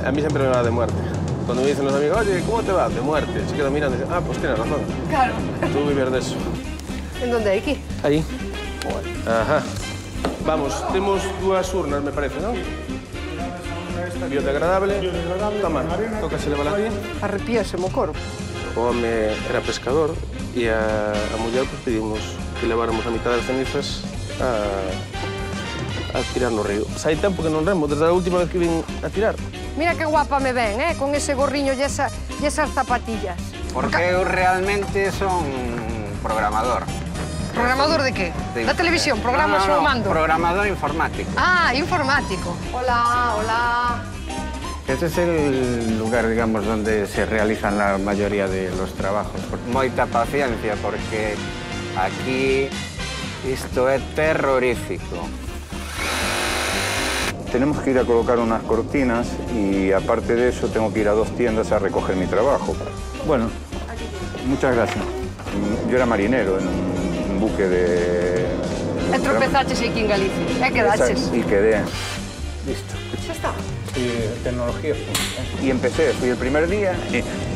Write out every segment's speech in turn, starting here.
A mí siempre me va de muerte. Cuando me dicen los amigos, oye, ¿cómo te va? De muerte. Se quedan mirando y dicen, ah, pues tienes razón. Claro. Tú vives de eso. En donde hai aquí? Aí. Ajá. Vamos, temos dúas urnas, me parece, non? Biodegradable. Toma, toca se leva la tía. Arrepíase mo corpo. O home era pescador e a muller pues, pedimos que leváramos a mitad das cenizas a tirar no río. Hai tempo que non remo, desde a última vez que vin a tirar. Mira que guapa me ven, con ese gorriño e esas zapatillas. Porque eu realmente son programador. Programador de qué? Da televisión, programas o mando? Programador informático. Ah, informático. Hola, hola. Este es el lugar, digamos, donde se realizan la mayoría de los trabajos. Moita paciencia, porque aquí isto é terrorífico. Tenemos que ir a colocar unas cortinas y aparte de eso tengo que ir a 2 tiendas a recoger mi trabajo. Bueno, muchas gracias. Yo era marinero en un buque de... E tropezaches aquí en Galicia. E quedaches. Y quedé. Listo. Xa está. Tecnología. Y empecé, fui el primer día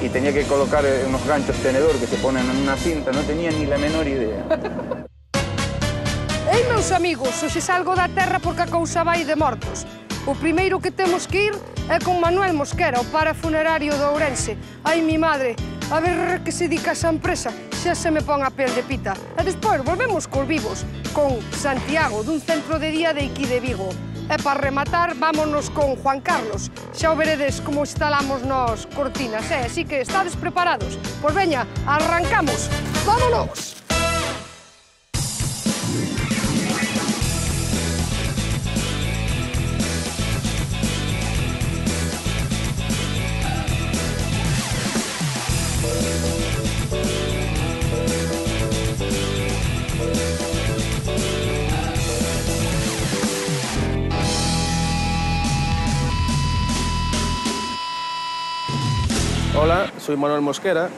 y tenía que colocar unos ganchos tenedor que se ponen en una cinta, no tenía ni la menor idea. Ei, meus amigos, hoxe salgo da terra porque a cousa vai de mortos. O primeiro que temos que ir é con Manuel Mosquera, o parafunerario de Ourense. Ai, mi madre, a ver que se dedica a esa empresa, xa se me pon a pel de pita. E despois volvemos cos vivos, con Santiago, dun centro de día de aquí de Vigo. E para rematar, vámonos con Juan Carlos. Xa o veredes como instalamos nos cortinas, así que estades preparados. Pois veña, arrancamos. Vámonos! Hola, soy Manuel Mosquera,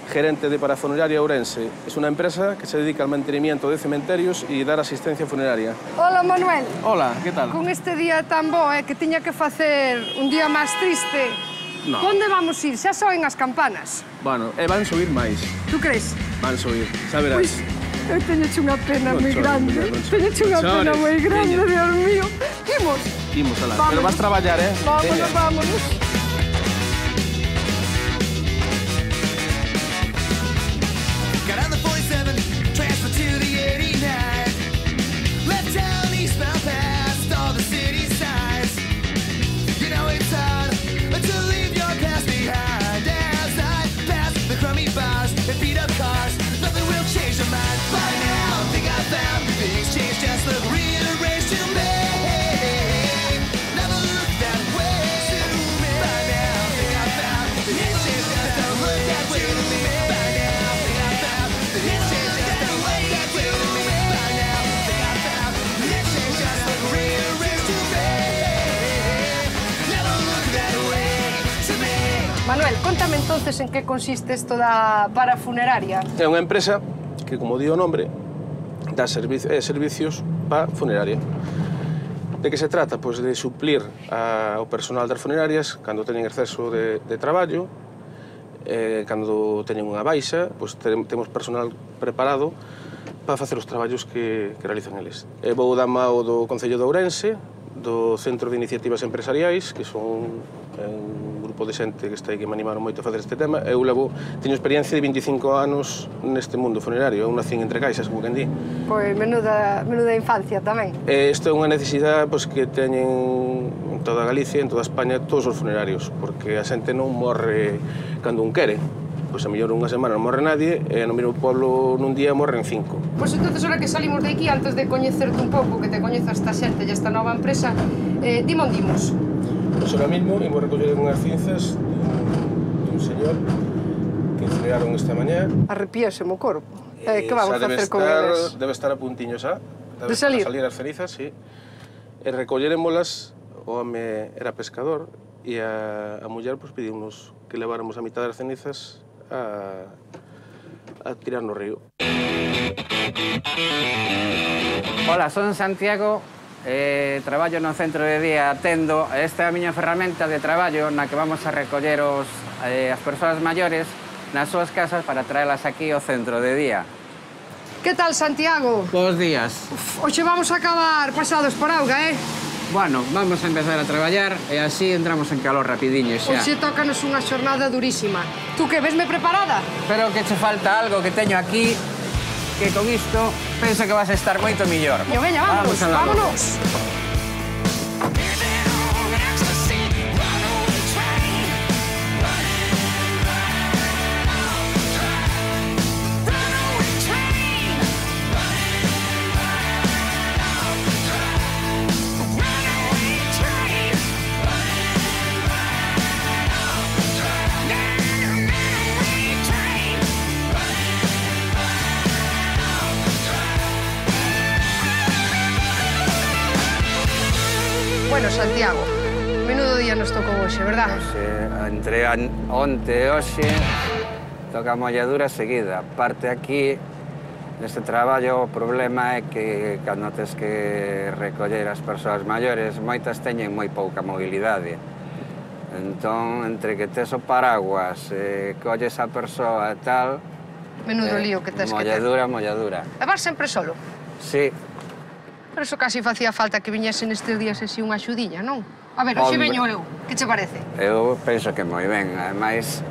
gerente de Parafuneraria Ourense. Es una empresa que se dedica al mantenimiento de cementerios y dar asistencia funeraria. Hola, Manuel. Hola, ¿qué tal? Con este día tan bo, que tiña que facer un día máis triste. No. Onde vamos ir? Xa soen as campanas. Bueno, van subir máis. Tú crees? Van subir, xa verás. Pois, eu teñoche unha pena moi grande. Teñoche unha Chores, pena moi grande, Dios mío. Imos. Imos alá. Pero vas traballar, Vámonos, vámonos. Manuel, contame entonces en que consiste esto da parafuneraria. É unha empresa que, como di o nombre, dá servicios para funeraria. De que se trata? Pois de suplir ao personal das funerarias cando teñen exceso de traballo, cando teñen unha baixa, pois temos personal preparado para facer os traballos que realizan eles. Vou dar mao do Concello de Ourense, do Centro de Iniciativas Empresariais, que son un grupo de xente que está aí que me animaron moito a facer este tema. Eu teño experiencia de 25 anos neste mundo funerario. Eu nacín entre caixas, como quen di. Pois menuda infancia tamén. Isto é unha necesidade que teñen en toda Galicia, en toda España, todos os funerarios, porque a xente non morre cando un quere. Pois a mellor unha semana non morre nadie e no mesmo pueblo nun día morren 5. Pois entonces, ahora que salimos de aquí, antes de coñecerte un pouco, que te coñeza esta xente e esta nova empresa, dime onde imos. Pois ahora mismo imos recoller unhas cinzas dun señor que incineraron esta mañá. Arrepíase mo corpo. Que vamos a facer con eles? Debe estar a puntiño xa. De salir? Salir as cenizas, sí. E recollerémolas, o home era pescador, e a muller pedimos que leváramos a mitad das cenizas a tirar no río. Hola, son Santiago traballo no centro de día atendo. Esta é a miña ferramenta de traballo na que vamos a recoller as persoas maiores nas súas casas para traelas aquí ao centro de día. Que tal, Santiago? Bos días. Hoxe vamos a acabar pasados por auga, Bueno, vamos a empezar a traballar e así entramos en calor rapidiño xa. Hoxe tócanos unha xornada durísima. Tú que, vesme preparada? Pero que che falta algo que teño aquí, que con isto penso que vas a estar moito millor. Yo, veña, vámonos, vámonos. Bueno, Santiago, menudo día nos tocou hoxe, verdad? Entre onte e hoxe toca a molladura seguida. Parte aquí, neste traballo, o problema é que cando tes que recoller as persoas maiores, moitas teñen moi pouca mobilidade. Entón, entre que tes o paraguas, colles a persoa e tal... Menudo lío que tes que ter. Molladura. E vas sempre solo? Sí. Pero eso casi facía falta que viñese nestes días así unha axudiña, non? A ver, hoxe veño eu. Que che parece? Eu penso que moi ben. Ademais,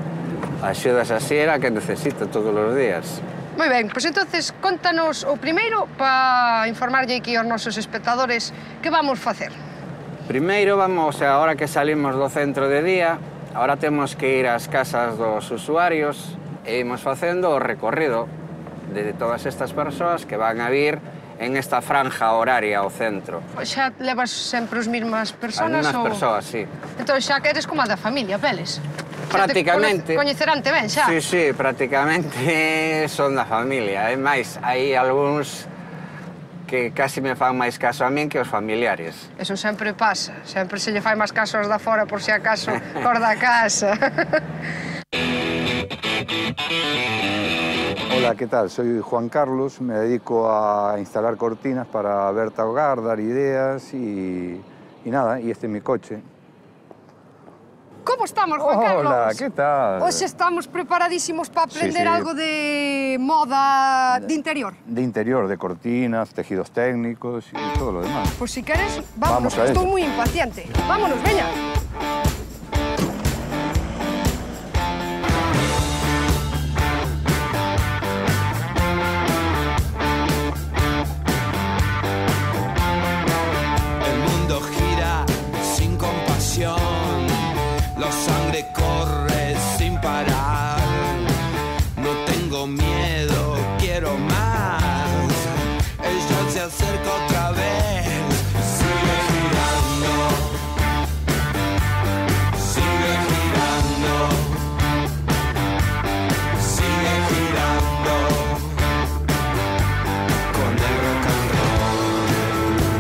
axudas así era que necesito todos os días. Moi ben, pois entonces contanos o primeiro para informarlle aquí aos nosos espectadores que vamos facer. Primeiro vamos, agora que salimos do centro de día, ahora temos que ir ás casas dos usuarios e imos facendo o recorrido de todas estas persoas que van a vir en esta franja horaria ao centro. Xa levas sempre os mesmas personas? As mesmas persoas, sí. Entón xa que eres como a da familia, Peles? Prácticamente. Coñecerante ben, xa? Sí, sí, prácticamente son da familia. É máis, hai algúns que casi me fan máis caso a min que os familiares. Eso sempre pasa. Sempre se lle fai máis caso aos da fora por se acaso os da casa. Hola, ¿qué tal? Soy Juan Carlos, me dedico a instalar cortinas para Berta Hogar, dar ideas y nada, y este es mi coche. Como estamos, Juan Carlos? Hola, ¿qué tal? Hoxe estamos preparadísimos para aprender Sí, sí. algo de moda de interior. De interior, de cortinas, tejidos técnicos y todo lo demás. Pues si queres, vámonos, Vamos a estou ello. moi impaciente. Vámonos, veña. El mundo gira sin compasión, la sangre corre sin parar. No tengo miedo, quiero más. Ella se acerca otra vez, sigue girando, sigue girando, sigue girando con el rock and roll.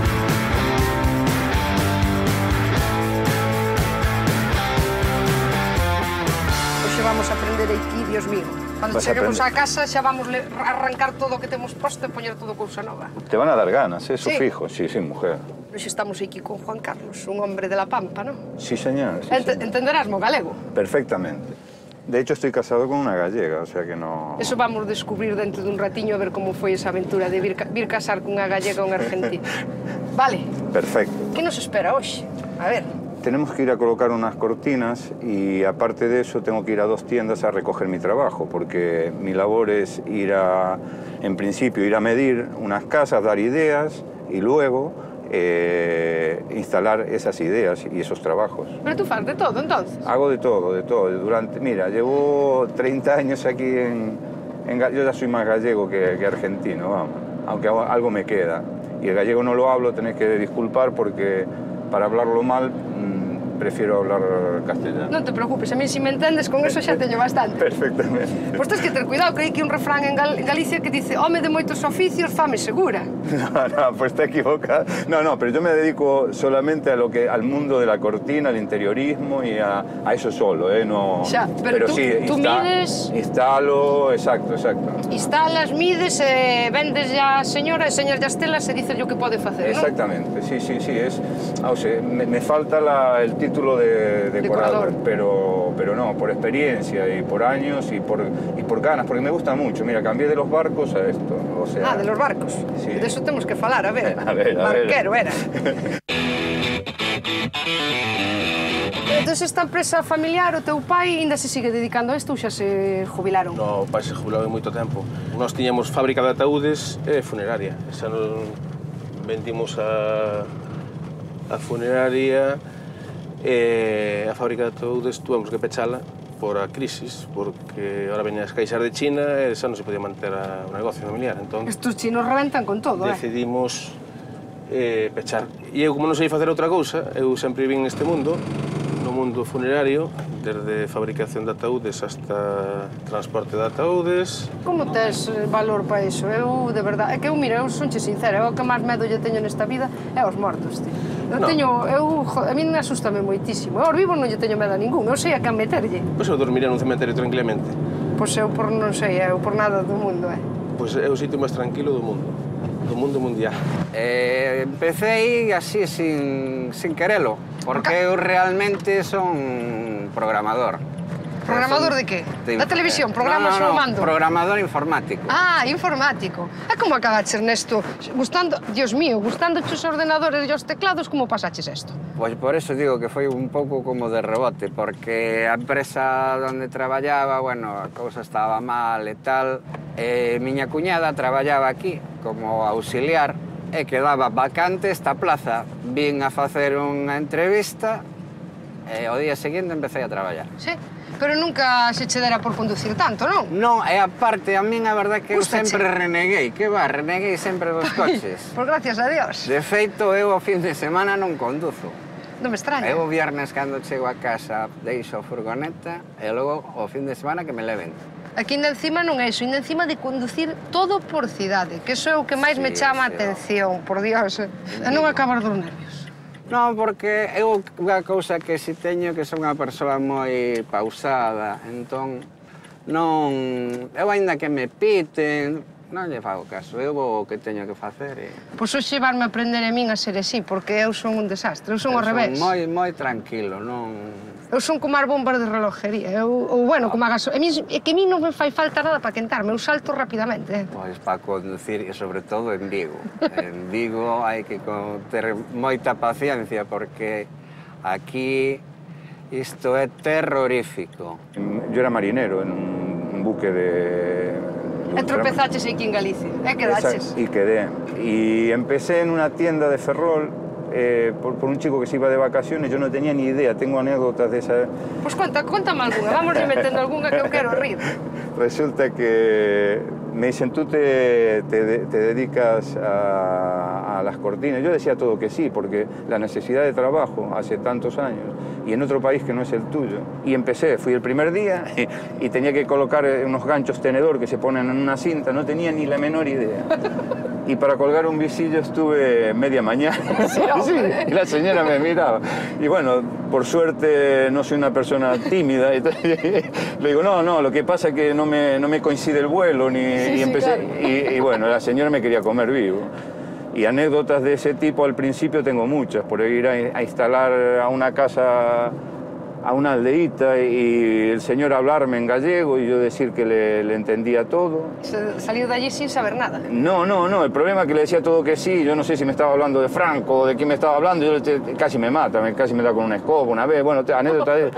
Hoxe vamos a aprender aquí, Dios mío. Cando Vas a cheguemos á aprender. casa xa vamos arrancar todo o que temos posto e poñer todo cousa nova. Te van a dar ganas, eso Sí. fijo. Sí, sí, mujer. Hoxe estamos aquí con Juan Carlos, un hombre de la Pampa, ¿no? Sí, señor. Sí, señor. Entenderás mo galego. Perfectamente. De hecho, estoy casado con una gallega, o sea que no... Eso vamos descubrir dentro dun ratiño a ver como foi esa aventura de vir casar cunha gallega ou un argentino. Vale, Perfecto. que nos espera hoxe? A ver, Tenemos que ir a colocar unas cortinas y aparte de eso tengo que ir a 2 tiendas a recoger mi trabajo, porque mi labor es en principio, ir a medir unas casas, dar ideas y luego instalar esas ideas y esos trabajos. pero tú faz de todo, entonces. Hago de todo, de todo. Mira, llevo 30 años aquí yo ya soy más gallego que argentino, vamos, aunque algo me queda. Y el gallego no lo hablo, tenéis que disculpar porque para hablarlo mal prefiero hablar castellano. Non te preocupes, a mí si me entendes con eso xa teño bastante. Perfectamente. Pois tens que ter cuidado, que hai aquí un refrán en Galicia que dice home de moitos oficios, fame segura. No, pues está equivocado. No, pero yo me dedico solamente al mundo de la cortina, al interiorismo y a eso solo, no... Xa, pero tú mides... Instalo, exacto. Instalas, mides, vendes ya a señora, enseñas as telas e dices o que pode facer, non? Exactamente, sí, es... O sea, me falta el título de decorador, pero no, por experiencia y por años y por ganas, porque me gusta mucho. Mira, cambié de los barcos a esto, o sea... de los barcos. Sí. De eso temos que falar, a ver. A ver. Barquero, era. Entón, esta empresa familiar, o teu pai ainda se sigue dedicando a isto ou xa se jubilaron? No, o pai se jubilou en moito tempo. Nós tiñamos fábrica de ataúdes e funeraria. Xa non vendimos a funeraria e a fábrica de ataúdes tuvemos que pechala por a crisis, porque ahora veñen as caixas de China e xa non se podía manter o negocio familiar. Entón, estos chinos reventan con todo, decidimos pechar. E eu, como non sei facer outra cousa, eu sempre vin neste mundo, no mundo funerario, desde fabricación de ataúdes hasta transporte de ataúdes. Como tes valor para iso? Eu, de verdade, é que eu, mira, eu sonche sincera, o que máis medo lle teño nesta vida é aos mortos, tío. A mí me asustame moitísimo. Eu aos vivos non lle teño medo a ningún, eu sei a quen meterlle. Pois eu dormiría nun cementerio tranquilamente. Pois eu por non sei, eu por nada do mundo, Pois é o sitio máis tranquilo do mundo mundial. Empecé así sin querelo, porque eu realmente son programador. Programador de que? Da televisión, programas ou mando? Programador informático. Ah, informático. E como acabaches nesto? Dios mío, gustándoche os ordenadores e os teclados, como pasaches isto? Pois por eso digo que foi un pouco como de rebote, porque a empresa onde traballaba, bueno, a cousa estaba mal e tal, e miña cuñada traballaba aquí como auxiliar e quedaba vacante esta plaza. Vin a facer unha entrevista e ao día seguinte empecé a traballar. Sí? Pero nunca se che dera por conducir tanto, non? Non, e aparte, a min a verdade que eu sempre reneguei. Que va, reneguei sempre dos coches. Pois gracias a Dios. De feito, eu o fin de semana non conduzo. Non me extraña. Eu o viernes, cando chego a casa, deixo a furgoneta e logo o fin de semana que me leven. Aquí ainda encima non é iso, ainda encima de conducir todo por cidade, que iso é o que máis me chama a atención, por Dios. E non acabar dos nervios. Non, porque eu unha cousa que si teño que son unha persoa moi pausada, entón non... Eu aínda que me piten, non lle fago caso, eu vou o que teño que facer e... Pois hoxe vanme a aprender a min a ser así, porque eu son un desastre, eu son ao revés. Son moi tranquilo, non... Eu son como as bombas de relojería, ou bueno, como a gasolina. É que a mí non me fai falta nada para quentarme, eu salto rapidamente. Pois para conducir, e sobre todo en Vigo. En Vigo hai que ter moita paciencia, porque aquí isto é terrorífico. Yo era marinero en un buque de... E tropezaches aquí en Galicia, e quedaches. Y quedé. Y empecé en una tienda de Ferrol, por un chico que se iba de vacaciones, yo no tenía ni idea, tengo anécdotas de esa... Pois cuéntame algunha, vamos metendo algunha que eu quero rir. Resulta que me dicen, ¿tú te dedicas a las cortinas? Yo decía todo que sí, porque la necesidad de trabajo hace tantos años y en otro país que no es el tuyo. Y empecé, fui el primer día y tenía que colocar unos ganchos tenedor que se ponen en una cinta, no tenía ni la menor idea. Y para colgar un visillo estuve media mañana. Sí, y la señora me miraba. Y bueno, por suerte no soy una persona tímida. Entonces, le digo, no, lo que pasa es que no me coincide el vuelo. Y empecé, claro. Y bueno, la señora me quería comer vivo. Y anécdotas de ese tipo al principio tengo muchas. Por ir a instalar a una casa, a una aldeíta, y el señor hablarme en gallego y yo decir que le entendía todo. Salió de allí sin saber nada. No, el problema es que le decía todo que sí, yo no sé si me estaba hablando de Franco o de quién me estaba hablando, casi me mata, casi me da con una escoba una vez, bueno, anécdotas.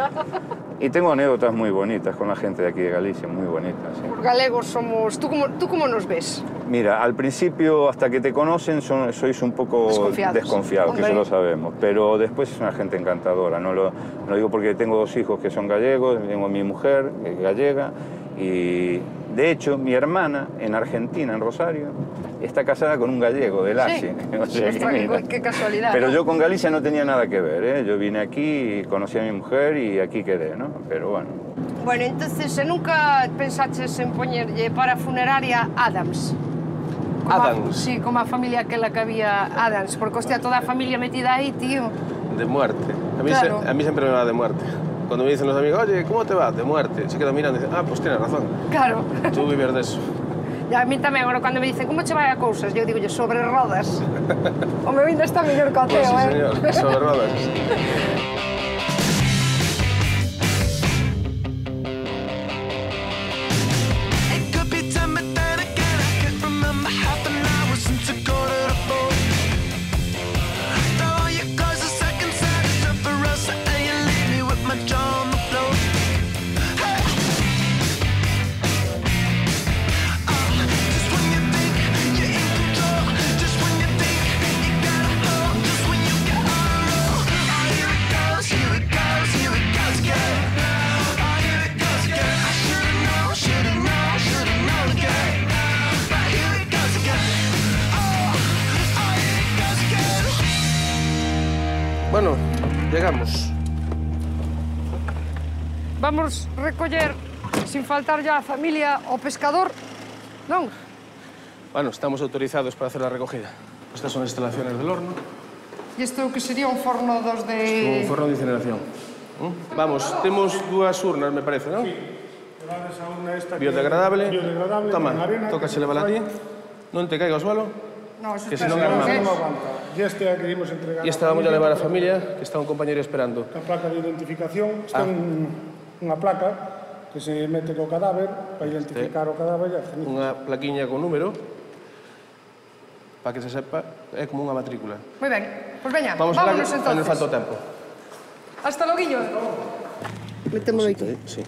Y tengo anécdotas muy bonitas con la gente de aquí de Galicia, muy bonitas. ¿Sí? Los galegos somos... ¿Tú cómo nos ves? Mira, al principio, hasta que te conocen, sois un poco desconfiados, que eso lo sabemos. Pero después es una gente encantadora. No lo digo porque tengo 2 hijos que son gallegos, tengo mi mujer, que es gallega, y De hecho, mi hermana en Argentina, en Rosario, está casada con un gallego del Laci. Sí. O sea que, Ostras, mira. qué casualidad. Pero ¿no? yo con Galicia no tenía nada que ver, ¿eh? Yo vine aquí, y conocí a mi mujer y aquí quedé, ¿no? Pero bueno. Bueno, entonces, nunca pensaches en poñerlle para funeraria Adams? Adams. Sí, como a familia aquela que había Adams, porque, hostia, toda a familia metida aí, tío. De muerte. Claro. A mí siempre me va de muerte. Cuando me dicen los amigos, oye, ¿cómo te va? De muerte. Se quedan mirando y dicen, ah, pues tienes razón. Claro. Tú vivir de eso. E a mí tamén, agora, cando me dicen, como che vai a cousas? Eu digo, sobre rodas. O meu ainda está mellor que o Pues teo, sí, señor. Sobre rodas. It could be time, but then again, I can't remember half an hour since I got to the phone. Throw your clothes a second side, it's for us, and you leave me with my jaw on the floor. Hey. Just when you think you're in control, just when you think you got a hold, just when you get on a roll. Oh, here it goes, here it goes, here it goes again. Oh, here it goes again. I should've known, should've known, should've known again. But here it goes again. Oh, here it goes again. Bueno, llegamos. Vamos recoller, sin faltar ya a familia, o pescador, non? Bueno, estamos autorizados para hacer la recogida. Estas son las instalaciones del horno. E isto que sería un forno dos de... Un forno de incineración. Vamos, temos dúas urnas, me parece, non? Levades a urna esta que Biodegradable. biodegradable, Toma, con arena, tócase que levar a ti. fai- Non te caiga ao suelo. No, eso Que está si non bien. armamos. Non aguanta. E este é que imos entregar. E esta vamos a levar a familia, que está un compañero esperando. A placa de identificación, está unha placa que se mete co cadáver para identificar o cadáver e a ceniza. Unha plaquiña con número, para que se sepa, é como unha matrícula. Moi ben, pois veña, Vamos vámonos a non entonces. falta o tempo. Hasta loguillo. Metémolo aquí. Sí,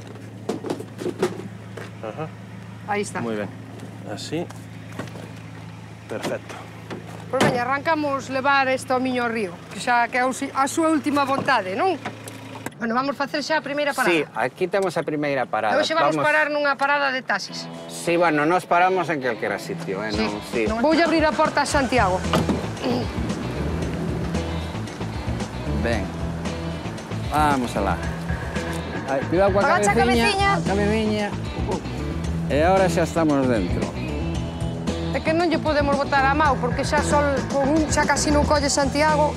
Aí está. moi ben. Así. Perfecto. Pois veña, arrancamos levar isto ao miño ao río, que xa que é a súa última vontade, non? Bueno, vamos facer xa a primeira parada. Sí, aquí temos a primeira parada. E hoxe vamos parar nunha parada de taxis. Sí, bueno, nos paramos en calquera sitio, ¿eh? Non, sí. Voulle abrir a porta a Santiago. Ben. Vamos alá. Ay, cuidado coa Agacha a cabeciña. A cabeciña. E ahora xa estamos dentro. É que non lle podemos botar a mau, porque xa con un xa casi non colle Santiago.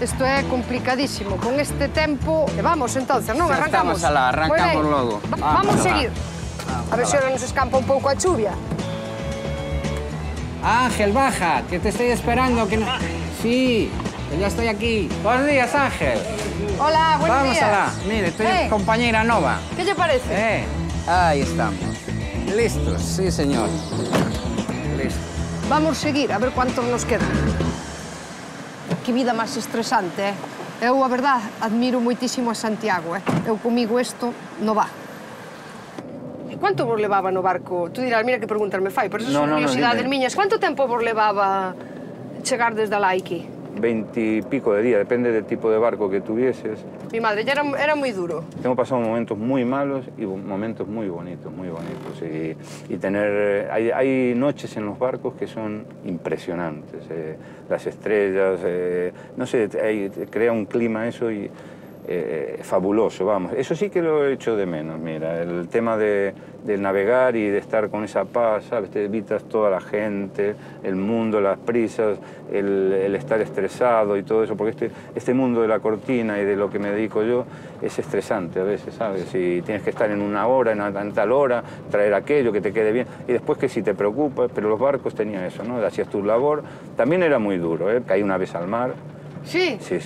Isto é complicadísimo. Con este tempo... E vamos, entonces, non? Xa Arrancamos. estamos alá, arrancamos Moi ben. logo. Vamos alá. seguir. A ver se ahora nos escampa un pouco a chuvia. Ángel, baja, que te estoy esperando. Que no... Sí, que ya estoy aquí. Buenos días, Ángel. Hola, buenos Vamos días. alá. Mire, estoy compañera nova. ¿Qué lle parece? Ahí estamos. Listos, sí, señor. Listos. Vamos seguir, a ver cuántos nos quedan. Que vida máis estresante, Eu, a verdad, admiro moitísimo a Santiago, Eu comigo isto no va. E cuánto vos levaba no barco? Tú dirás, mira que preguntas me fai, pero esas son curiosidades miñas. Cuánto tempo vos levaba chegar desde alá aquí? 20 y pico de días, depende del tipo de barco que tuvieses. Mi madre, ya era muy duro. Hemos pasado momentos muy malos y momentos muy bonitos, muy bonitos. Y tener... Hay noches en los barcos que son impresionantes. Las estrellas, no sé, crea un clima eso y fabuloso, vamos. Eso sí que lo he hecho de menos, mira. El tema de navegar y de estar con esa paz, ¿sabes? Te evitas toda la gente, el mundo, las prisas, el estar estresado y todo eso, porque este mundo de la cortina y de lo que me dedico yo es estresante a veces, ¿sabes? Y tienes que estar en una hora, en tal hora, traer aquello, que te quede bien, y después que si te preocupas, pero los barcos tenían eso, ¿no? Hacías tu labor, también era muy duro, ¿eh? Caí una vez al mar. Sí. Sí,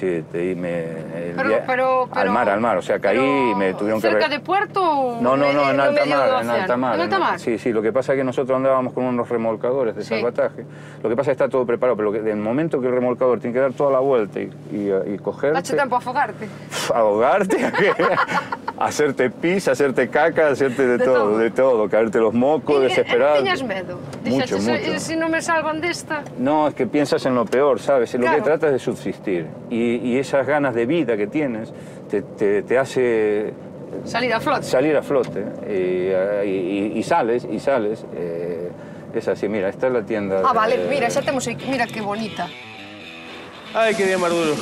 Pero al mar, o sea, caí y me tuvieron que... ¿Cerca de puerto o No, en alta mar, en alta mar. Sí, lo que pasa es que nosotros andábamos con unos remolcadores de salvataje. Lo que pasa es que está todo preparado, pero del momento que el remolcador tiene que dar toda la vuelta y cogerte... Dache tempo a afogarte. ¿Ahogarte? Hacerte pis, hacerte caca, hacerte de todo, caerte los mocos, desesperado. ¿Tiñas medo? Mucho. Si no me salvan de esta... No, es que piensas en lo peor, ¿sabes? Lo Claro. que tratas es de subsistir. Y esas ganas de vida que tienes te hace Salir a flote. salir a flote. Y sales. Es así, mira, esta es la tienda. Ah, vale, mira, xa temos aquí. Mira que bonita. Ay, qué día más duro.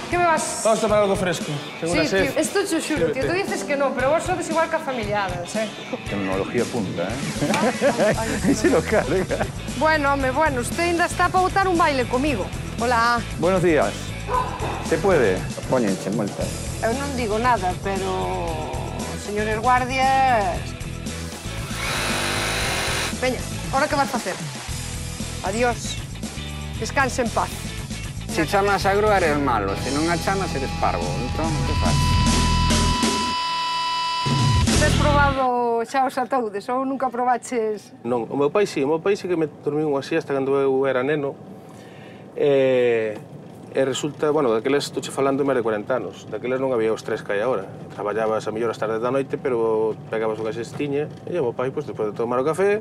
Que me vas... Vamos a tomar algo fresco. Tengo Sí, una sed. tío, esto te xuro, tío. Tú dices que no, pero vos sodes igual que a familiadas, Tecnología punta, ¿eh? Ese local, venga. Bueno, home, bueno, usted ainda está para botar un baile comigo. Hola. Buenos días. ¿Se puede? Póñenche multas. Eu non digo nada, pero... Señores guardias... Veña, ahora que vas facer? Adiós. Descanse en paz. Se chamas a grúa eres malo, se non a chamas eres parvo. Entón, que faz? Tes probado xa os atoudes ou nunca probaches? Non, o meu pai sí que me dormiu unha siesta cando eu era neno. E resulta, bueno, daqueles estou falando máis de 40 anos. Daqueles non había os tres que hai agora. Traballabas a mellor as tardes da noite, pero pegabas unha xestiña e o meu pai, pues, despois de tomar o café,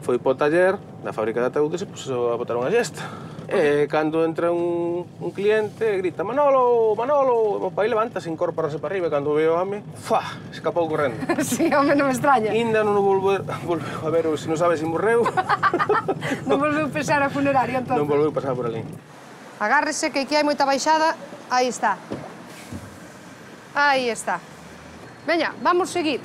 foi po taller da fábrica de ataúdes e puso a botar unha xesta. E cando entra un cliente, grita Manolo, Manolo, e o meu pai levántase, incorporase para arriba, e cando veo o home, fa, escapou correndo. Sí, home, non me extraña. Inda non o volveu a ver, se non sabe se morreu. Non volveu pesar a funeraria, entón. Non volveu pasar por ali. Agárrese, que aquí hai moita baixada. Aí está. Aí está. Veña, vamos seguir.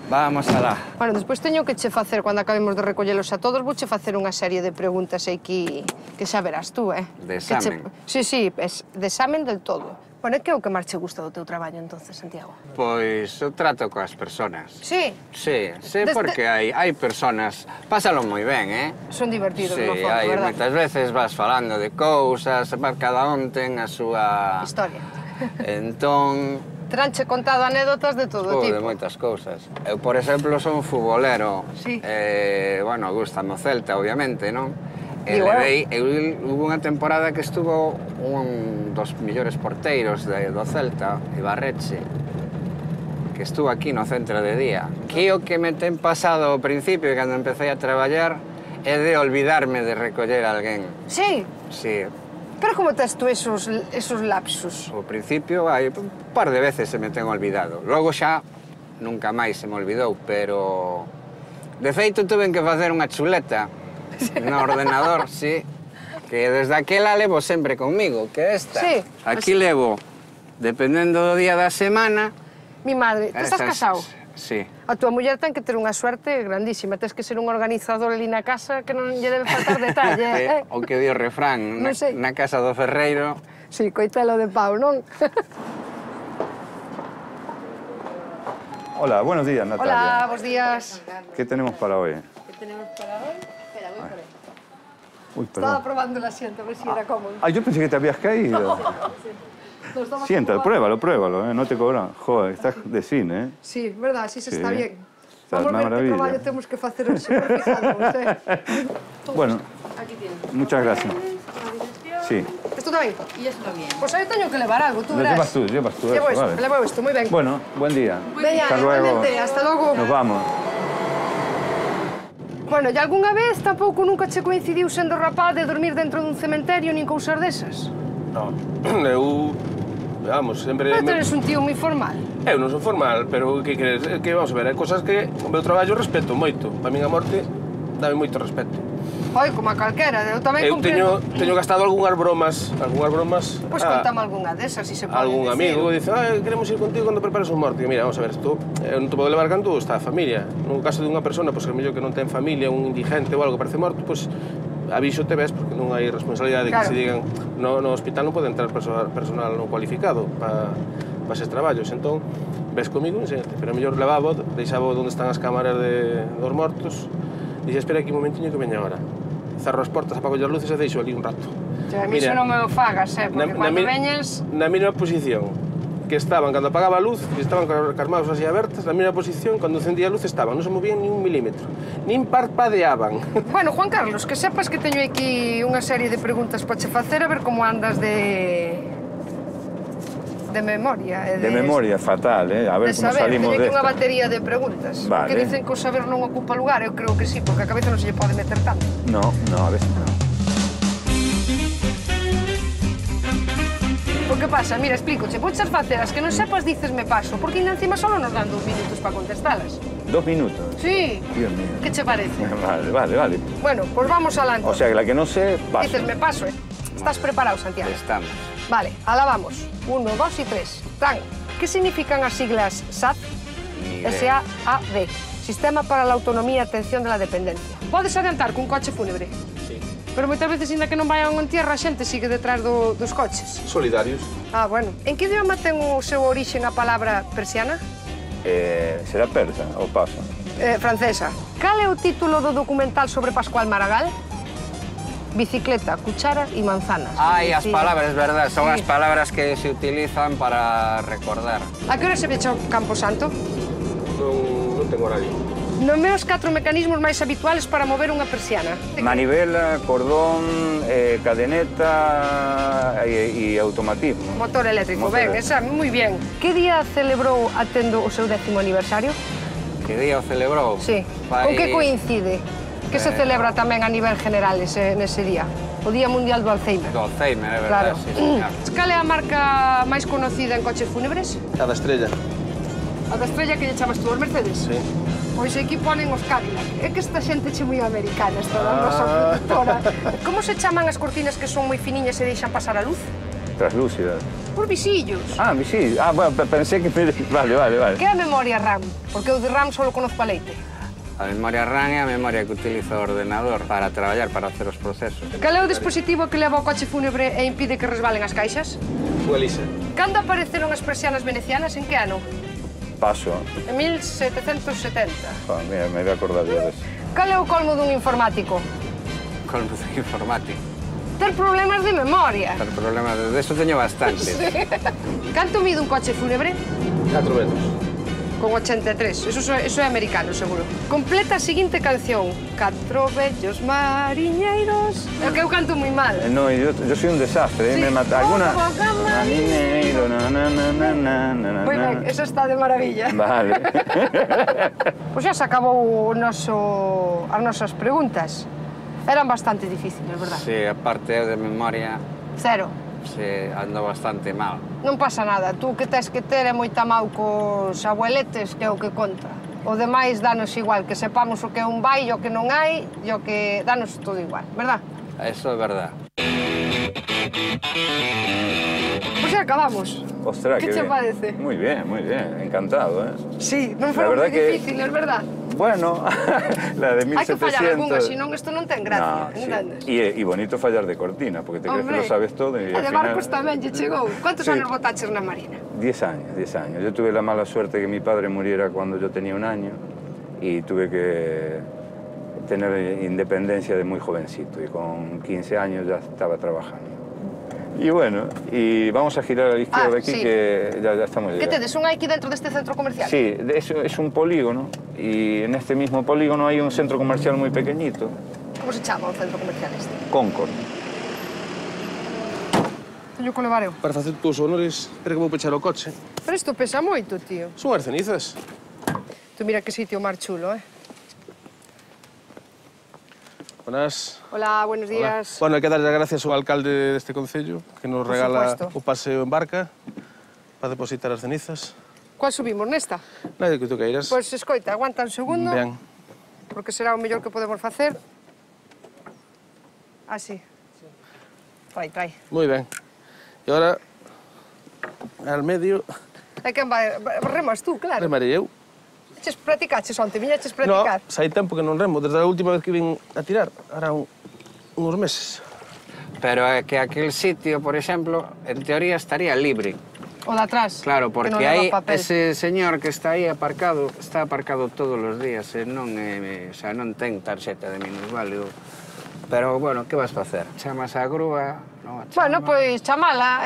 Vamos alá. Bueno, despois teño que che facer, cando acabemos de recollelos a todos, vouche facer unha serie de preguntas aquí que xa verás tú, De examen? Sí, sí, de examen del todo. Bueno, que é o que máis che gusta do teu traballo, entonces, Santiago? Pois o trato coas persoas. Sí, Sí, porque hai persoas, pásalo moi ben, son divertidos, Sí, no fondo, hai verdad? moitas veces vas falando de cousas, cada un ten a súa... Historia. Entón, Tranche contado anécdotas de todo de tipo. moitas cousas. Eu, por exemplo, son futbolero. Sí. Bueno, gustame o Celta, obviamente, non? Digo, Hubo unha temporada que estuvo un dos millores porteiros do Celta, Ibarreche, que estuvo aquí no centro de día. Que o que me ten pasado ao principio, cando empecé a traballar, é de olvidarme de recoller a alguén. Sí, Sí, pero como tes tú esos lapsus? ao principio hai un par de veces se me ten olvidado. Logo xa nunca máis se me olvidou, pero... De feito, tuve que facer unha chuleta no ordenador, sí, que desde aquela levo sempre conmigo, que esta. Sí. Aquí levo, dependendo do día da semana... Mi madre, ti estás casado? Sí. A tua muller ten que ter unha suerte grandísima. Tes que ser un organizador ali na casa que non lle debe faltar detalle, O que di o refrán, Non sei. na casa do ferreiro... Sí, coitelo de pau, non? Hola, buenos días, Hola, Natalia. bos días. ¿Qué tenemos para hoy? ¿Qué tenemos para hoy? Espera, voy por ahí. Uy, Estaba perdón. probando el asiento, a ver si era cómodo. Ah, yo pensé que te habías caído. Nos damos Siéntate, como- pruébalo, no te cobran. Joder, estás de cine, ¿eh? Sí, verdad, así se Sí. está bien. Está Vamos una a ver maravilla. qué traballo temos que facer hoxe, por fijadnos, Bueno, Aquí tienes. muchas gracias. Sí. Esto tamén? Y esto también. Pois aí teño que levar algo, tú Lo verás. llevas tú Llevo eso, esto, vale. levo esto, moi ben. Bueno, buen día. Veña, Hasta luego. igualmente, hasta logo. Nos vamos. Bueno, e algunha vez tampouco nunca che coincidiu sendo rapaz de dormir dentro dun cementerio nin cousas desas? Non, eu... Vamos, sempre... Pero tú eres un tío moi formal. Eu non son formal, pero que queres? Que vamos a ver, hai cosas que o meu traballo respeto moito. Para min a morte dame moito respeto. Oi, como a calquera, eu tamén Eu comprendo. teño gastado algunhas bromas Pois contame algunha desas, si se pode algún decir. amigo dice, queremos ir contigo cando prepares un morto. E mira, vamos a ver, isto eu non te podo levar cando está a familia. No caso de unha persona, pois, que mellor que non ten familia, un indigente ou algo parece morto, pois aviso te ves, porque non hai responsabilidade Claro. que se digan no hospital non pode entrar personal non cualificado para eses traballos. Entón, ves comigo, enséñate. Pero mellor levaba, deixaba onde están as cámaras dos mortos, e dixe, espera aquí un momentiño que veña agora. Cerro as portas, apago as luces e deixo ali un rato. A mí iso non me o fagas, porque cando veñes... Na mesma posición que estaban cando apagaba a luz, que estaban carmados así abertas, na mesma posición, cando encendía a luz estaban, non se movían nin un milímetro, nin parpadeaban. Bueno, Juan Carlos, que sepas que teño aquí unha serie de preguntas para che facer, a ver como andas de memoria. De memoria, fatal, ¿eh? A ver de cómo saber, salimos teño de aquí unha esta. batería de preguntas. Vale. Que dicen que o saber non ocupa lugar, eu creo que sí, porque a cabeza non se lle pode meter tanto. No, a veces no. Porque pasa? Mira, explícoche. Vouchas facer as que non sepas, dicesme paso, porque ainda encima solo nos dan 2 minutos para contestalas. 2 minutos. Sí. Dios mío. Que che parece? Vale. Bueno, pues vamos alante. O sea, que la que no sé, paso. Dicesme paso, Estás preparado, Santiago? Estamos. Vale, alá vamos. 1, 2 y 3. Fran, ¿qué significan as siglas SAD? Ni idea. S-A-A-D. Sistema para la Autonomía e Atención de la Dependencia. Podes adiantar cun coche fúnebre? Sí. Pero moitas veces, ainda que non vayan en tierra, a xente sigue detrás dos coches. Solidarios. Ah, bueno. En que idioma ten o seu orixe a palabra persiana? Será persa ou paso? Francesa. Cal é o título do documental sobre Pascual Maragall? Bicicleta, cuchara y manzanas. Ay, as Sí. palabras, verdad, son Sí. as palabras que se utilizan para recordar. A que hora se pecha o Camposanto? Non tengo horario. Nomea os 4 mecanismos máis habituales para mover unha persiana. Manivela, cordón, cadeneta e automatismo. Motor eléctrico, Motor ben, esa, moi bien. Que día celebrou Atendo o seu 10º aniversario? Que día o celebrou? Sí. Fai- Con que coincide? Que se celebra tamén a nivel general nese día? O Día Mundial do Alzheimer. Do Alzheimer, é Claro. verdad, sí, señor. Cal é a marca máis conocida en coches fúnebres? Cada estrella. A da estrella que lle chamas tú, os Mercedes? Sí. Pois aquí ponen os Cadillac. É que esta xente che moi americana, esta da nosa productora. Como se chaman as cortinas que son moi finiñas e deixan pasar a luz? Translúcida. Os visillos. Ah, sí. Ah, bueno, pensé que... Vale. Que é a memoria RAM? Porque eu de RAM só conozco a leite. A memoria RAM é a memoria que utiliza o ordenador para traballar, para hacer os procesos. Cal é o dispositivo que leva o coche fúnebre e impide que resbalen as caixas? O Elisa. Cando apareceron as persianas venecianas? En que ano? Paso. En 1770. Mira, me voy a acordar ya de eso. Cal é o colmo dun informático? Colmo de informático. Ter problemas de memoria. Pero problema de eso teño bastante. Canto mide un coche fúnebre? 4 metros. Con 83. Eso é americano, seguro. Completa a seguinte canción. 4 bellos mariñeiros. É que eu canto moi mal. No, yo soy un desastre, Sí. me mata alguna... Como Marinero, na. Moi ben, eso está de maravilla. Vale. Pois xa se acabou as nosas preguntas. Eran bastante difíciles, verdad? Sí, aparte eu de memoria, 0. se ando bastante mal. Non pasa nada. Tú que tes que ter é moita mau cos abueletes, que é o que conta. O demais danos igual, que sepamos o que é un vai e o que non hai, e o que danos todo igual, verdad? Eso é verdad. Pois xa acabamos. Ostras, ¿Qué qué te bien. parece? Muy bien, encantado, ¿eh? Sí, non La foron moi verdad que- difíciles, verdad? Bueno, la de 1700... Hai que fallar algunha, senón isto non ten gracia, No, sí. entendes? Y bonito fallar de cortina, porque te crees que Hombre, lo sabes todo y E al de final... barcos tamén lle chegou. Quantos Sí. anos botaches na Marina? 10 años. Yo tuve la mala suerte que mi padre muriera cuando yo tenía 1 año y tuve que tener independencia de muy jovencito y con 15 años ya estaba trabajando. Y bueno, y vamos a girar a la izquierda aquí sí. que ya estamos Que llegando. tedes un aquí dentro deste centro comercial? Sí, es un polígono y en este mismo polígono hay un centro comercial muy pequeñito, Como se chama o centro comercial este? Concord. Teño que levar eu. Para facer tus honores, espera que vou pechar o coche. Pero isto pesa moito, tío. Son as cenizas. Tú mira que sitio máis chulo, eh? Buenas. Hola, buenos Hola. días. Bueno, hai que dar as gracias ao alcalde deste concello que nos Por regala supuesto. o paseo en barca para depositar as cenizas. Cuál subimos, nesta? Nada que tú queiras. Pois, escoita, aguanta un segundo, Ben. porque será o mellor que podemos facer. Así. Trai. Moi ben. E agora, al medio, É que remas tú, claro. remarei eu. Eches practicaches onte, viñaches No, practicar. xa hai tempo que non remo, desde a última vez que vin a tirar, ahora uns meses. Pero é que aquel sitio, por exemplo, en teoría estaría libre. O de atrás. Claro, que non porque leva aí papel. ese señor que está aí aparcado, está aparcado todos os días, e non, o sea, non ten tarxeta de minusválido. Pero, bueno, que vas facer? Chamas a grúa, no, Bueno, pois chamala,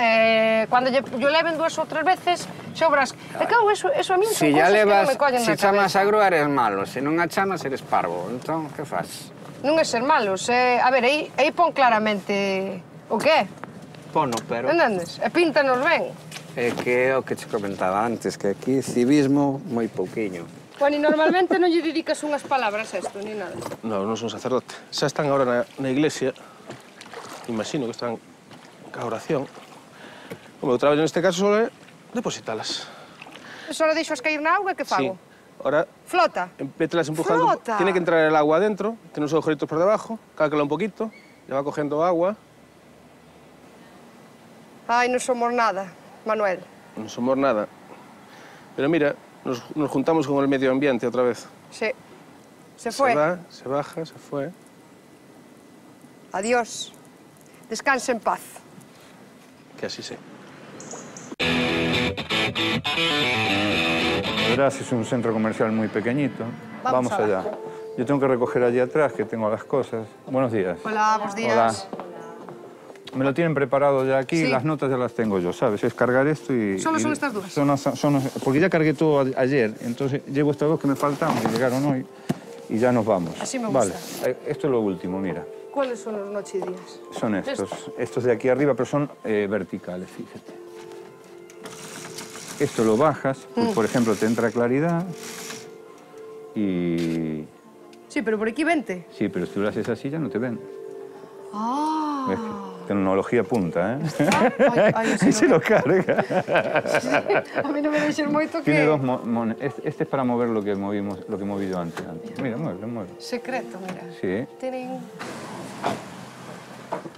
cando yo leven 2 ou 3 veces, xobras. E claro, eso a min son Si ya cousas que non levas, me collen si na chamas cabeza. a grúa eres malo, se non a chamas eres parvo. Entón, que faz? Non é ser malos, a ver, aí pon claramente o que é, Pono, pero entendes? E píntanos ben. é que é o que che comentaba antes, que aquí civismo moi pouquiño. Bueno, e normalmente non lle dedicas unhas palabras a isto, ni nada. No, non son sacerdote. Xa están agora na iglesia, imagino que están ca oración. O meu traballo neste caso só é depositalas. E só deixas cair na auga, que Sí. fago? Ahora, Flota. vételas empujando. Flota. Tiene que entrar el agua dentro, tiene unos agujeritos por debajo, cálcala un poquito, le va cogiendo agua. Ai, non somos nada, Manuel. No somos nada. Pero mira, nos juntamos con el medio ambiente otra vez. Sí. Se fue. Se va, se baja, se fue. Adiós. Descanse en paz. Que así sea. Verás, es un centro comercial muy pequeñito. Vamos allá. Yo tengo que recoger allí atrás, que tengo las cosas. Buenos días. Hola, buenos días. Hola. Me lo tienen preparado ya aquí, Sí. las notas ya las tengo yo, ¿sabes? Es cargar esto y... Solo son y estas dos. porque ya cargué todo ayer, entonces llevo estas dos que me faltaban, que llegaron hoy, y ya nos vamos. Así me Vale, gusta. esto es lo último, mira. ¿Cuáles son los noche y días? Son estos de aquí arriba, pero son verticales, fíjate. Esto lo bajas, pues, por ejemplo, te entra claridad y... Sí, pero por aquí vente. Sí, pero si tú lo haces así ya no te ven. Ah. ¿Ves? Tecnología punta, ¿eh? Ay, Y se lo carga. A mí no me deixes moito que... Tiene dos este es para mover lo que moví yo antes. Mira, mueve. Secreto, mira. Sí. Tienen...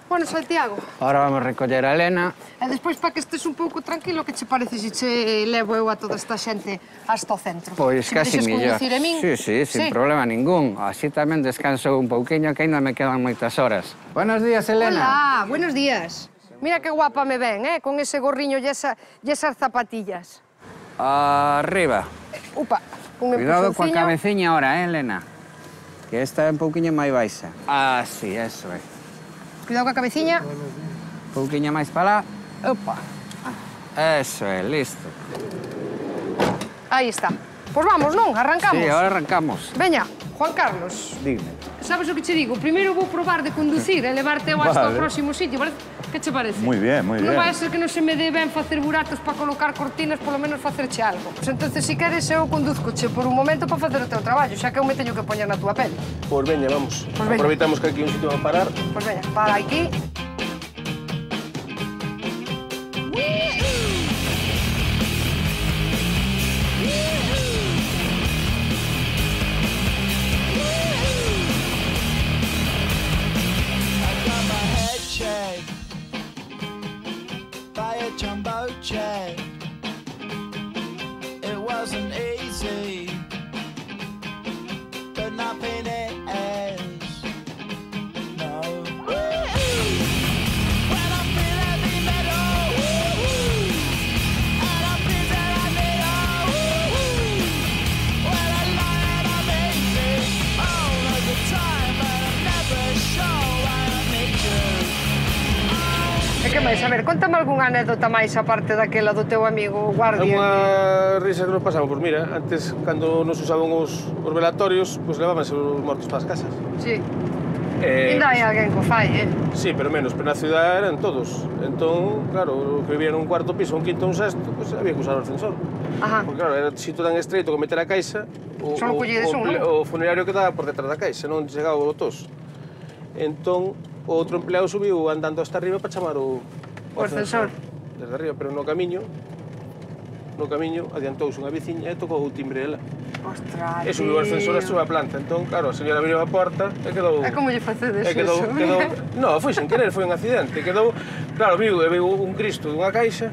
Bueno, Santiago, Ahora vamos a recoller a Elena. e despois para que estés un pouco tranquilo, que che parece se che levo eu a toda esta xente hasta o centro? Pois Se me casi deixes mellor. conducir a min? Sí, sin problema ningún. Así tamén descanso un pouquiño, que ainda me quedan moitas horas. Buenos días, Elena. Hola, buenos días. Mira que guapa me ven, con ese gorriño e esas zapatillas. Arriba. Upa, un Cuidado coa empuxonciño. cabeciña ahora, Elena. Que esta é un pouquiño máis baixa. Sí, eso é. Cuidado coa cabeciña. Un pouquiño máis para lá. Opa. Eso é, listo. Aí está. Pois vamos, non? Arrancamos. Sí, ahora arrancamos. Veña, Juan Carlos, Dime. sabes o que che digo? Primeiro vou probar de conducir e levarte eu hasta o Vale. próximo sitio, vale? Que che parece? Muy bien, muy Non bien. vai ser que non se me dé ben facer buratos para colocar cortinas, polo menos facerche algo. Pois entonces, si queres, eu conduzcoche por un momento para facer o teu traballo, xa que eu me teño que poñer na túa pele. Pues veña, vamos. Pues veña. Aproveitamos que aquí hay un sitio para parar. Pois veña, para aquí. Got my head shaved by a jumbo jet. It wasn't easy, but nothing is. No. When I feel heavy metal, and I feel that I need when I lie and I'm easy all of the time, but I'm never sure why I need you. E que máis? A ver, contame algunha anécdota máis aparte daquela do teu amigo guardia. Alguna risa que nos pasamos, pues mira, antes cando nos usaban os velatorios, pues levábanse os mortos para as casas. Sí. Eh, Ainda hai alguén que o fai, Sí, pero menos, pero na ciudad eran todos. Entón, claro, o que vivía nun cuarto piso, un quinto, un sexto, pues había que usar o ascensor. Ajá. Porque claro, era sitio tan estreito que meter a caixa, Só non colledes un, non? o funerario quedaba por detrás da caixa, non chegaba o tos. Entón, o outro empleado subiu andando hasta arriba para chamar o ascensor. Desde arriba, pero no camiño adiantouse unha veciña e tocou o timbre ela. Ostras, E subiu o ascensor a súa planta. Entón, claro, a señora abriu a porta e quedou... E como lle facedes quedou, eso? No, foi sen querer, foi un accidente. Quedou, claro, viu un Cristo dunha caixa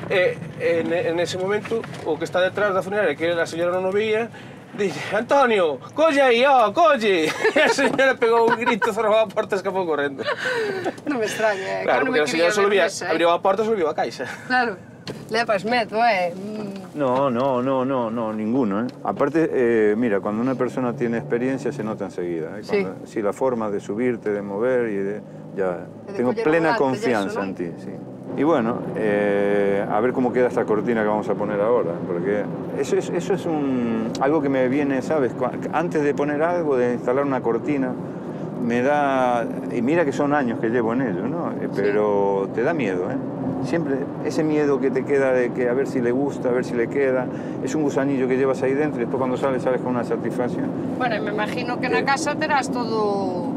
e en ese momento o que está detrás da funeraria, que a señora non o veía, dice, Antonio, colle aí, colle! E a señora pegou un grito, cerrou a porta e escapou correndo. Non me extraña, Claro, non porque me a señora quería solo ver vía, nesa, abriu a porta e solo viu a caixa. Claro, levas medo, No, ninguno, ¿eh? Aparte, mira, cuando una persona tiene experiencia se nota enseguida. ¿eh? Sí, la forma de subirte, de mover y ya tengo coger plena volante y confianza eso, ¿no? en ti, sí. Y bueno, a ver cómo queda esta cortina que vamos a poner ahora, porque eso es algo que me viene, ¿sabes? Antes de poner algo, de instalar una cortina, me da... Y mira que son años que llevo en ello, ¿no? Pero te da miedo, ¿eh? Siempre ese miedo que te queda de que a ver si le gusta, a ver si le queda, es un gusanillo que llevas ahí dentro y después cuando sales con una satisfacción. Bueno, me imagino que na casa terás todo...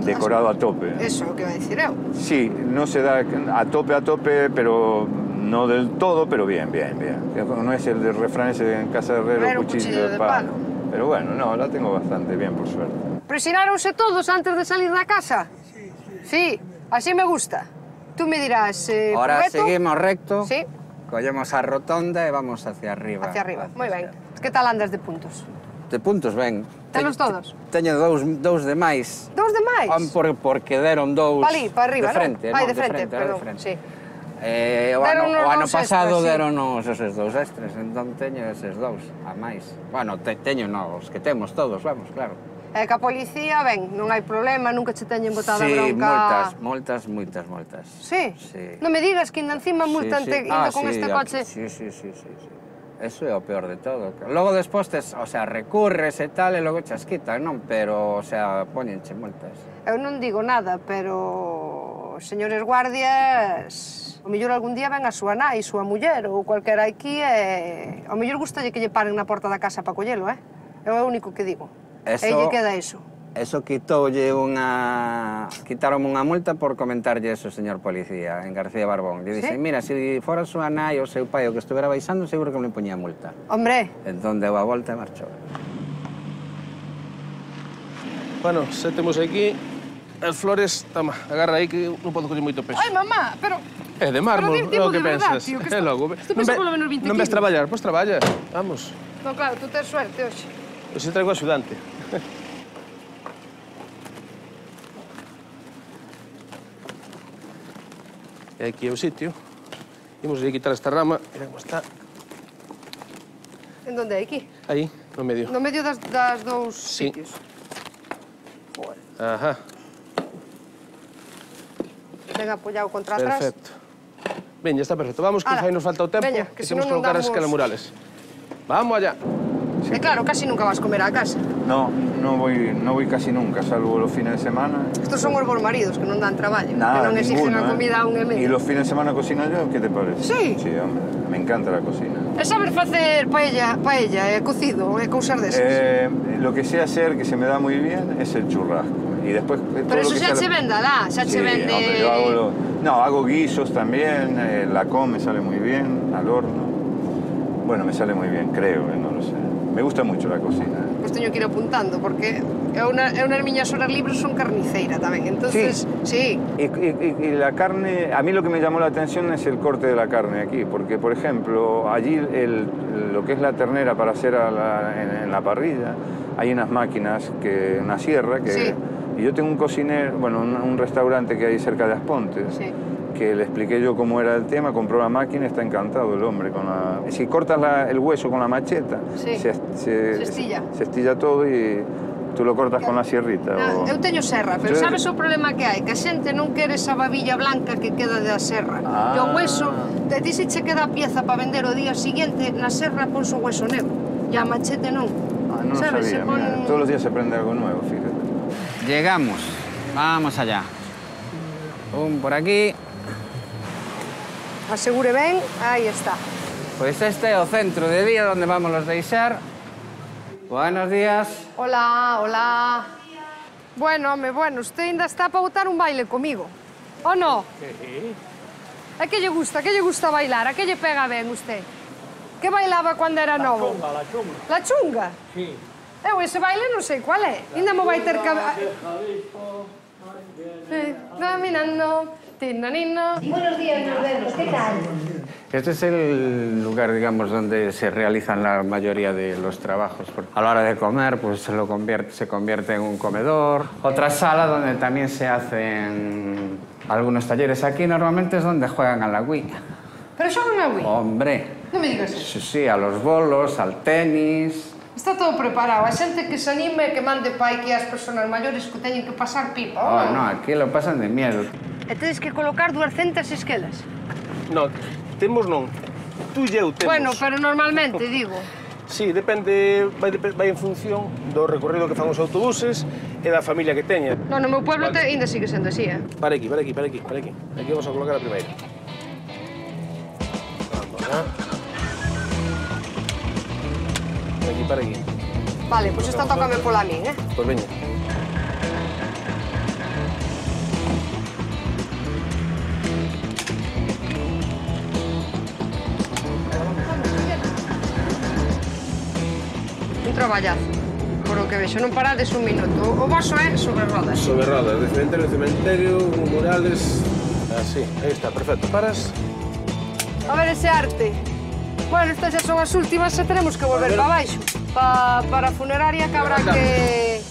Decorado a tope. Eso, o que vai dicir eu. Sí, no se da a tope, pero No del todo, pero bien, bien, bien. No es el del refrán ese de en casa de herrero, cuchillo de palo. Pero bueno, no, la tengo bastante bien, por suerte. Presináronse todos antes de salir da casa? Sí, así me gusta. Tú me dirás, Ahora Cubeto? seguimos recto, Sí, collemos a rotonda e vamos hacia arriba. hacia arriba. Moi ben. Que tal andas de puntos? De puntos, ben. Telos todos? Teño dous de máis. Dous de máis? Porque deron dous Palí, para arriba, de frente, non? Ai, non, de frente, de perdón. frente. Sí. O Deron uns ano dous pasado extras, sí. deron eses dous extras, entón teño eses dous a máis. Bueno, teño os que temos todos, vamos, claro. E que a policía, ben, non hai problema, nunca che teñen botada Sí, bronca. multas. Sí? Sí. Non me digas que ainda encima multante indo con este coche. Sí. Eso é o peor de todo. Logo despois o sea, recurres e tal, e logo chas quitan, non? Pero, o sea, póñenche multas. Eu non digo nada, pero señores guardias, o mellor algún día ven a súa nai, súa muller ou cualquera aquí e o mellor gustalle que lle paren na porta da casa para collelo, É o único que digo. Eso- E lle queda iso. Eso quitaronme unha multa por comentarlle eso, señor policía, en García Barbón. Lle dixen, Sí? mira, se fora a súa nai ou seu pai o que estuvera baixando, seguro que me poñía multa. Hombre, Entón deu a volta e marchou. Bueno, se temos aquí as flores, toma, agarra aí que non podo coller moito peso. ai mamá, pero É de mármol, Pero é o dimo que de verdad, pensas. tío, que É esto- logo. esto pesa polo menos 20 Non ves kilos. traballar, pois traballa. Vamos. non claro, tú tes suerte hoxe. Pois eu traigo axudante. E aquí é o sitio. Imos a quitar esta rama. Mira como está. En donde é aquí? Aí, no medio. No medio das dous Sí. sitios. Ajá, Ben apoiado contra atrás. perfecto. Ben, ya está perfecto. Vamos, que Ala, fai nos falta o tempo. veña, que e senón temos que non colocar as damos- calamurales. Vamos allá. E claro, casi nunca vas comer á casa. No voy casi nunca, salvo los fines de semana. Estos son os bons maridos que non dan traballo, que Nada, non exigen ninguno, a comida a un e Y medio. los fines de semana cocino yo, ¿qué te parece? Sí. Sí, hombre, me encanta la cocina. E saber facer paella e cocido e cousas desas. Lo que sé hacer, que se me da muy bien, es el churrasco. Y después todo Pero lo eso que xa sale- che vende alá, xa Sí, che vende... hombre, yo hago guisos también, la com me sale muy bien, al horno. Bueno, me sale muy bien, creo, no lo sé. Me gusta mucho la cocina. Pois teño que ir apuntando, porque eu nas miñas horas libres son carniceira tamén, entonces, sí. Y la carne, a mí lo que me llamó la atención es el corte de la carne aquí, porque por ejemplo, allí lo que es la ternera para hacer en la parrilla, hay unas máquinas, una sierra, Sí. y yo tengo un cocinero, bueno, un restaurante que hay cerca de Aspontes, Sí. que le expliqué yo cómo era el tema, compró la máquina, está encantado el hombre. Si cortas el hueso con la macheta, Sí. Se estilla. se estilla todo y tú lo cortas con la sierrita. Eu teño serra, pero Yo- sabes o problema que hai? Que a xente non quere esa babilla blanca que queda da serra. Ah. E o hueso, de ti se che queda a pieza para vender o día siguiente, na serra ponse o hueso negro. E a machete non. Ah, no lo Sabes, se sabía, pon- mira, todos los días se aprende algo nuevo, fíjate. Llegamos. Vamos allá. Por aquí. Asegure ben, aí está. Pois este é o centro de día onde vamos los deixar. Buenos días. Hola, hola. Bueno, usted ainda está para botar un baile comigo. O no? Sí. A que lle gusta bailar? A que lle pega ben usted? Que bailaba cando era novo? La chunga. La chunga? Sí. Eu ese baile non sei cual é. Ainda mo vai ter que... Caminando, tinanino... Buenos días, Norberto. ¿Qué tal? Este es el lugar, digamos, donde se realizan la mayoría de los trabajos. A la hora de comer, pues se convierte en un comedor. Otra sala donde también se hacen algunos talleres. Aquí normalmente es donde juegan a la Wii. Pero xogan a Wii? Hombre. Non me digas eso. Sí, a los bolos, al tenis. Está todo preparado. A xente que se anime, que mande pai que as persoas maiores que teñen que pasar pipa. Oh, no, aquí lo pasan de miedo. E tedes que colocar 200 esquelas. No, temos non. Tú e eu temos. Bueno, pero normalmente, digo. Sí, depende, vai en función do recorrido que fan os autobuses e da familia que teña. No, no meu pueblo Vale. ainda sigue sendo así, Para aquí. Aquí vamos a colocar a primeira. Vamos lá. Para aquí. Vale, pois esta tócame pola min, Pois veña. Un traballazo, por o que vexo, non parades un minuto. O voso é sobre rodas. Sobre rodas, de cementerio a cementerio, murales... Así, aí está, perfecto. Paras. A ver ese arte. Bueno, estas xa son as últimas e teremos que volver para baixo. Para a funeraria que habrá que...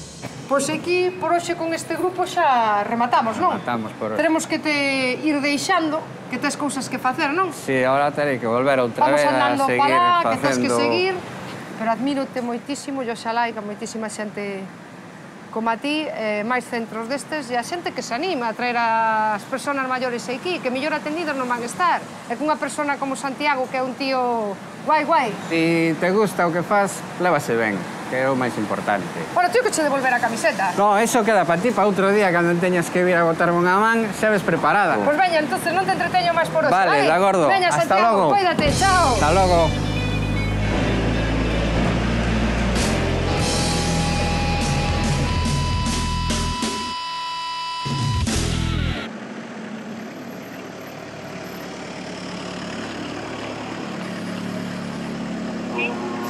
Pois aquí, por hoxe, con este grupo xa rematamos, non? Rematamos por hoxe. Teremos que te ir deixando, que tes cousas que facer, non? Sí, ahora terei que volver outra Vamos vez a andando seguir para que tes que facendo... seguir. Pero admírote moitísimo, e oxalá que moitísima xente como a ti, máis centros destes, e a xente que se anima a traer as persoas maiores aquí, que mellor atendidos non van estar. E cunha persona como Santiago, que é un tío guai. Si te gusta o que faz, lévase ben, que é o máis importante. Bueno, tío, que che devolver a camiseta. No, eso queda para ti, para outro día, cando teñas que vir a botarme unha man, xa ves preparada. Pois veña, entonces non te entreteño máis por hoxe, Vale, de acordo. Veña, Hasta Santiago, logo. cuídate, chao. Hasta logo.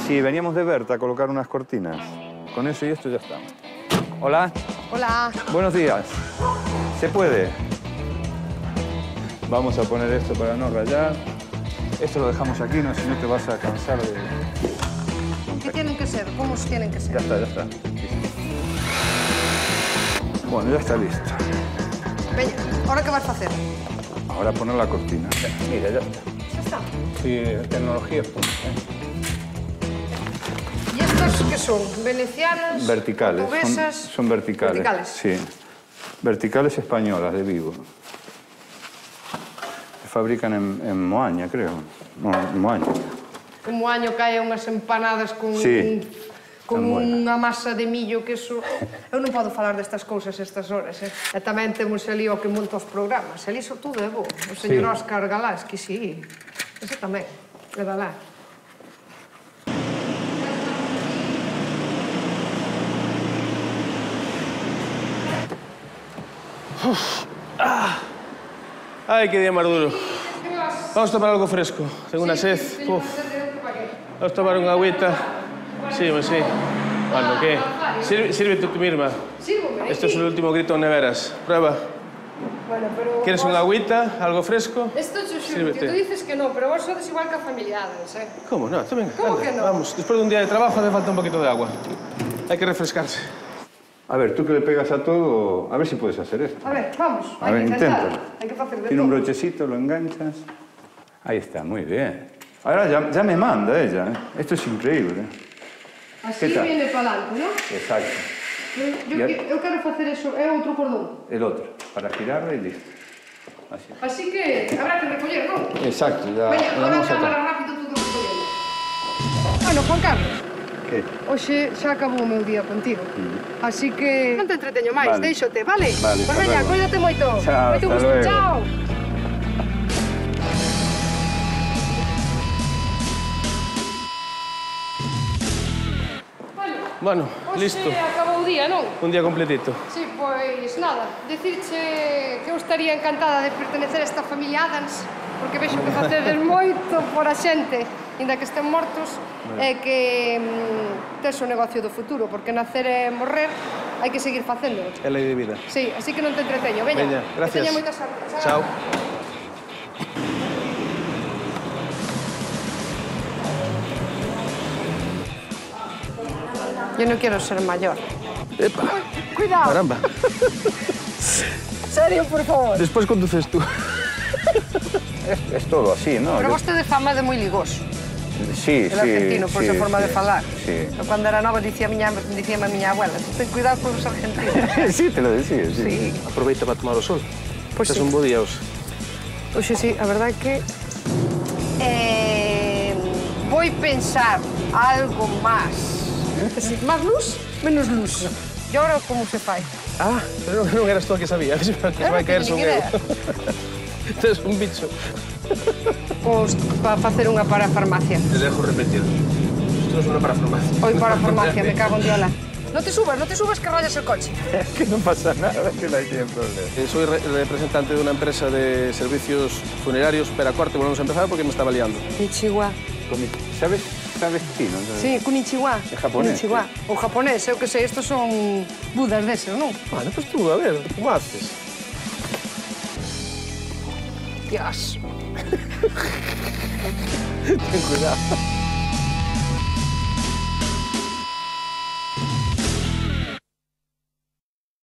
Sí, veníamos de Berta a colocar unas cortinas. Con eso y esto ya está. Hola, Hola. buenos días. ¿Se puede? Vamos a poner esto para no rayar. Esto lo dejamos aquí, no, si no te vas a cansar de... ¿Qué tienen que ser? ¿Cómo tienen que ser? Ya está. Listo. Bueno, ya está listo. Veña, ahora que vas a hacer? Ahora poner la cortina. Mira, ya está. Xa está. Sí, tecnología punta. ¿Y estas qué son? ¿Venecianas? Verticales. ¿Portuguesas? Son verticales. Verticales. Sí. Verticales españolas, de Vigo. Se fabrican en Moaña, creo. No, en Moaña. Como año cae unhas empanadas con, Sí, con tan buena. unha masa de millo que eso... Eu non podo falar destas cousas estas horas, E tamén temos ali o que monta os programas. Ali iso todo é bo. O señor Sí. Óscar Galás, que sí. Ese tamén. É Galás. Ay, qué día más duro. Vamos a tomar algo fresco. Tengo una sed. Uf. Vamos a tomar una agüita. Sí. Bueno, ¿qué? Sírvete tú misma. Sírvome. Esto es el último grito en neveras. Prueba. Bueno, pero... ¿Quieres una agüita? ¿Algo fresco? Esto yo xuro que Sírvete. tú dices que no, pero vos sodes igual que a familiares, ¿Cómo no? Tú venga, ¿Cómo anda, que no? Vamos, después de un día de trabajo hace falta un poquito de agua. Hay que refrescarse. A ver, tú que le pegas a todo, a ver si puedes hacer esto. A ver, vamos. A Hay ver, que intentar. intenta. Hay que hacer de Tiene un todo. brochecito, lo enganchas. Ahí está, muy bien. Ahora ya me manda ella, ¿eh? Esto es increíble. Así ¿Qué tal? viene para adelante, ¿no? Exacto. Eu quero facer eso, é outro cordón. El otro, para girarla y listo. Así. Así que habrá que recoller, non? Exacto, ya Veña, lo ahora vamos a cámara sacar. rápido todo recollendo. Bueno, Juan Carlos, ¿Qué? hoxe xa acabou o meu día contigo. Así que non te entreteño máis, Vale. déixote, vale? Vale, Pois hasta veña, luego. cuídate moito. Chao, Moito hasta gusto, luego. chao. Bueno, listo. Hoxe acabou o día, non? Un día completito. Sí, pois nada, decirche que eu estaría encantada de pertenecer a esta familia Adams, porque vexo que facedes moito por a xente, inda que estén mortos, e que tes o negocio do futuro, porque nacer e morrer hai que seguir facéndolo. É lei de vida. Sí, así que non te entreteño. Veña, Veña, gracias. Que teña moita sorte. Chao. Yo no quiero ser mayor. Epa, Cuidado. caramba. Serio, por favor. Después conduces tú. Es todo así, ¿no? Pero vos tedes fama de moi ligoso. Sí, El argentino, por esa forma de falar. Sí. Eu cando era nova dicíame a miña abuela, ten cuidado con os argentinos. Sí, te lo decía, sí. Sí. Aproveita para tomar o sol. Pois Estás sí. un bo día hoxe. Oxe, sí, a verdade que... Vou pensar algo máis. Más luz, menos luz. E agora como se fai? Ah, pero non eras tú a que sabía. Que se vai caer son eu. Tes un bicho. Pois para facer unha para a farmacia. Te dejo repetir. Isto non é unha para farmacia. Hoy para a farmacia, me cago en diola. No te subas que rayas el coche. Que no pasa nada, que no hay problema. Soy representante de una empresa de servicios funerarios. Espera, corte, volvemos a empezar porque me estaba liando. Mi chihuahua. ¿Sabes? sabes chino? Sí, konnichiwa. É japonés, Konnichiwa. O japonés, eu que sei, estos son budas deses, non? Bueno, pues tú, a ver, ¿cómo haces? Dios. Ten cuidado.